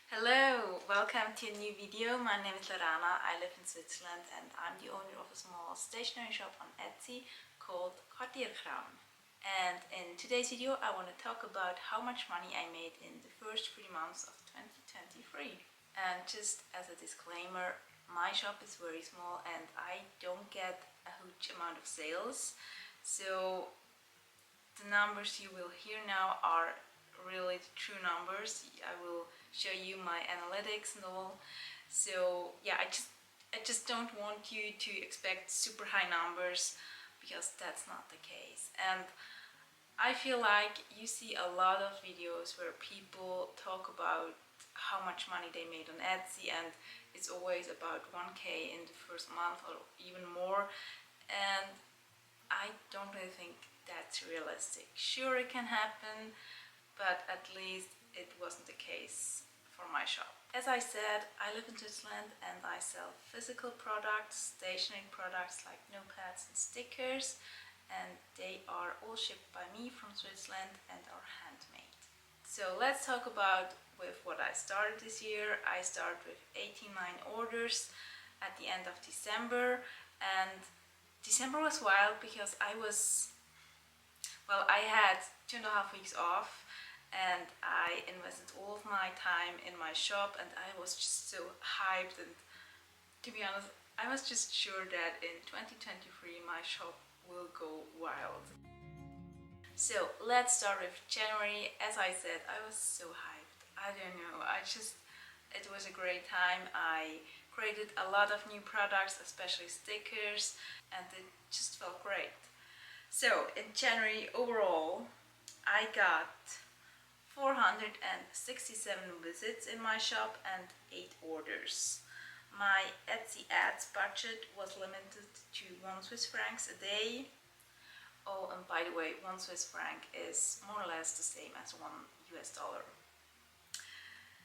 Hello, welcome to a new video. My name is Lorana, I live in Switzerland and I'm the owner of a small stationery shop on Etsy called Kwartierkram. And in today's video I want to talk about how much money I made in the first 3 months of 2023. And just as a disclaimer, my shop is very small and I don't get a huge amount of sales. So the numbers you will hear now are really the true numbers. I will show you my analytics and all. So yeah, I just don't want you to expect super high numbers because that's not the case. And I feel like you see a lot of videos where people talk about how much money they made on Etsy, and it's always about 1K in the first month or even more. And I don't really think that's realistic. Sure, it can happen, but at least it wasn't the case for my shop. As I said, I live in Switzerland and I sell physical products, stationery products like notepads and stickers, and they are all shipped by me from Switzerland and are handmade. So let's talk about with what I started this year. I started with 89 orders at the end of December, and December was wild because I had 2.5 weeks off and I invested all of my time in my shop and I was just so hyped, and to be honest, I was just sure that in 2023 my shop will go wild. So let's start with January. As I said, I was so hyped. I don't know, it was a great time. I created a lot of new products, especially stickers, and it just felt great. So in January overall, I got 467 visits in my shop and 8 orders. My Etsy ads budget was limited to 1 Swiss francs a day. Oh, and by the way, 1 Swiss franc is more or less the same as $1.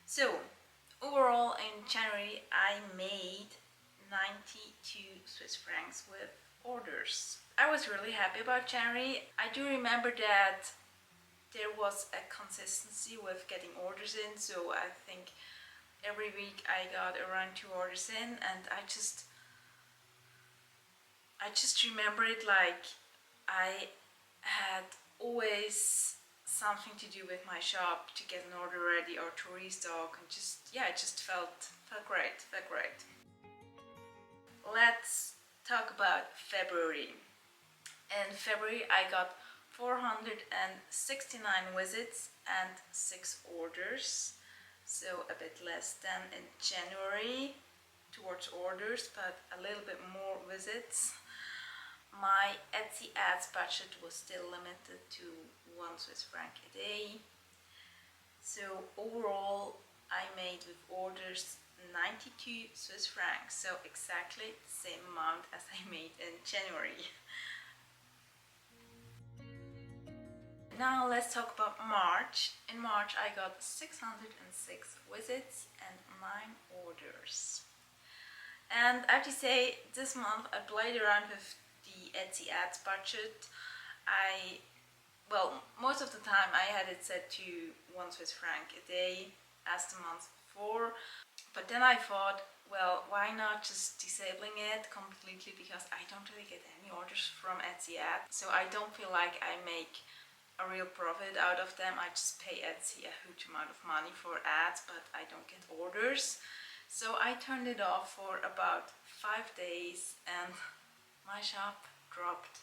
So overall in January I made 92 Swiss francs with orders. I was really happy about January. I do remember that there was a consistency with getting orders in, so I think every week I got around 2 orders in, and I just remember it like I had always something to do with my shop to get an order ready or to restock, and it just felt great. Let's talk about February. In February I got 469 visits and 6 orders, so a bit less than in January towards orders, but a little bit more visits. My Etsy ads budget was still limited to 1 Swiss franc a day. So overall I made with orders 92 Swiss francs, so exactly the same amount as I made in January. Now let's talk about March. In March I got 606 visits and 9 orders. And I have to say, this month I played around with the Etsy ads budget. Most of the time I had it set to 1 Swiss franc a day as the month before. But then I thought, well, why not just disabling it completely, because I don't really get any orders from Etsy ads. So I don't feel like I make a real profit out of them. I just pay Etsy a huge amount of money for ads, but I don't get orders. So I turned it off for about 5 days and my shop dropped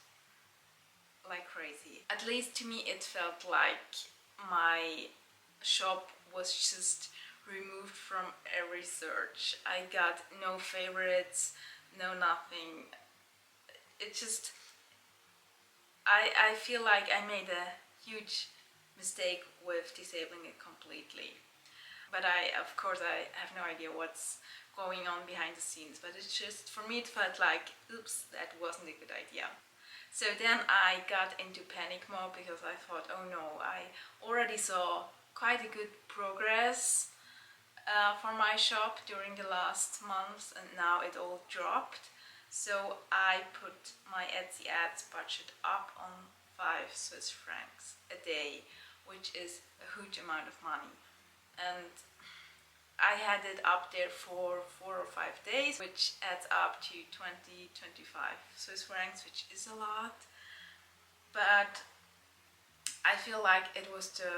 like crazy. At least to me it felt like my shop was just removed from every search. I got no favorites, no nothing. I feel like I made a huge mistake with disabling it completely. But of course I have no idea what's going on behind the scenes, but it's just, for me it felt like, oops, that wasn't a good idea. So then I got into panic mode because I thought, oh no, I already saw quite a good progress for my shop during the last months, and now it all dropped. So I put my Etsy ads budget up on 5 Swiss francs a day, which is a huge amount of money. And I had it up there for 4 or 5 days, which adds up to 20-25 Swiss francs, which is a lot. But I feel like it was the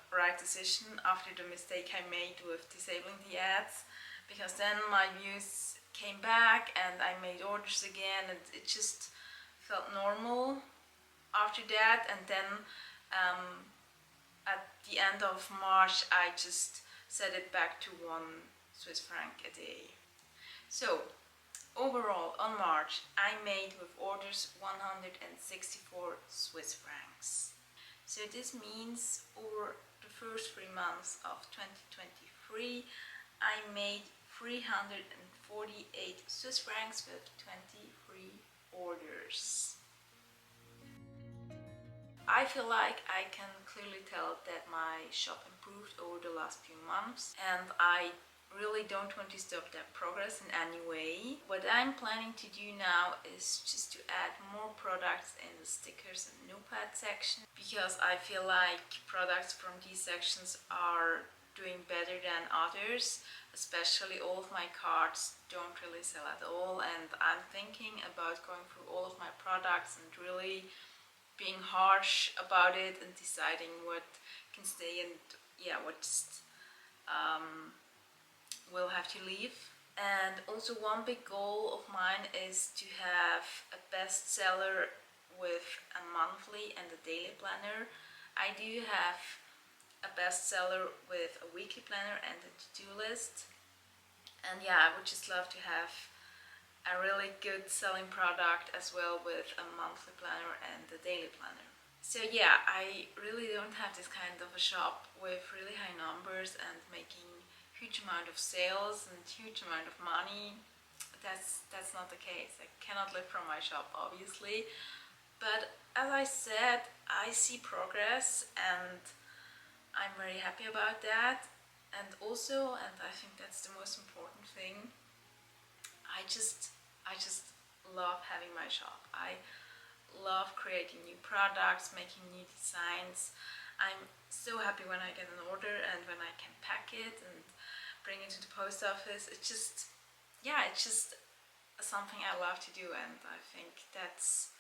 right decision after the mistake I made with disabling the ads, because then my views came back and I made orders again, and it just felt normal after that. And then at the end of March I just set it back to 1 Swiss franc a day. So overall on March I made with orders 164 Swiss francs. So this means over the first 3 months of 2023 I made 348 Swiss francs with 23 orders. I feel like I can clearly tell that my shop improved over the last few months, and I really don't want to stop that progress in any way. What I'm planning to do now is just to add more products in the stickers and notepad section, because I feel like products from these sections are doing better than others. Especially all of my cards don't really sell at all, and I'm thinking about going through all of my products and really being harsh about it and deciding what can stay and what just will have to leave. And also one big goal of mine is to have a bestseller with a monthly and a daily planner. I do have a bestseller with a weekly planner and a to-do list, and I would just love to have a really good selling product as well with a monthly planner and a daily planner. So I really don't have this kind of a shop with really high numbers and making huge amount of sales and huge amount of money. That's not the case. I cannot live from my shop, obviously. But as I said, I see progress and I'm very happy about that. And also, and I think that's the most important thing, I just love having my shop. I love creating new products, making new designs. I'm so happy when I get an order and when I can pack it and bring it to the post office. It's just something I love to do, and I think that's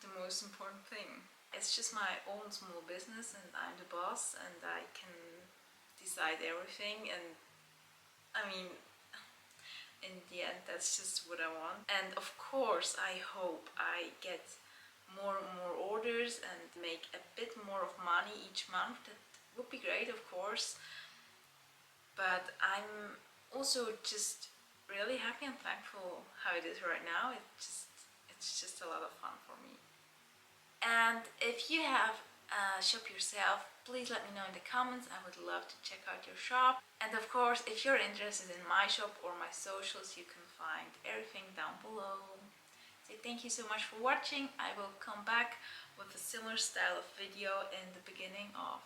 the most important thing. It's just my own small business and I'm the boss and I can decide everything, and I mean, in the end that's just what I want. And of course I hope I get more and more orders and make a bit more of money each month. That would be great, of course, but I'm also just really happy and thankful how it is right now. It's just a lot of fun for me. And if you have a shop yourself, please let me know in the comments. I would love to check out your shop. And of course, if you're interested in my shop or my socials, you can find everything down below. So thank you so much for watching. I will come back with a similar style of video in the beginning of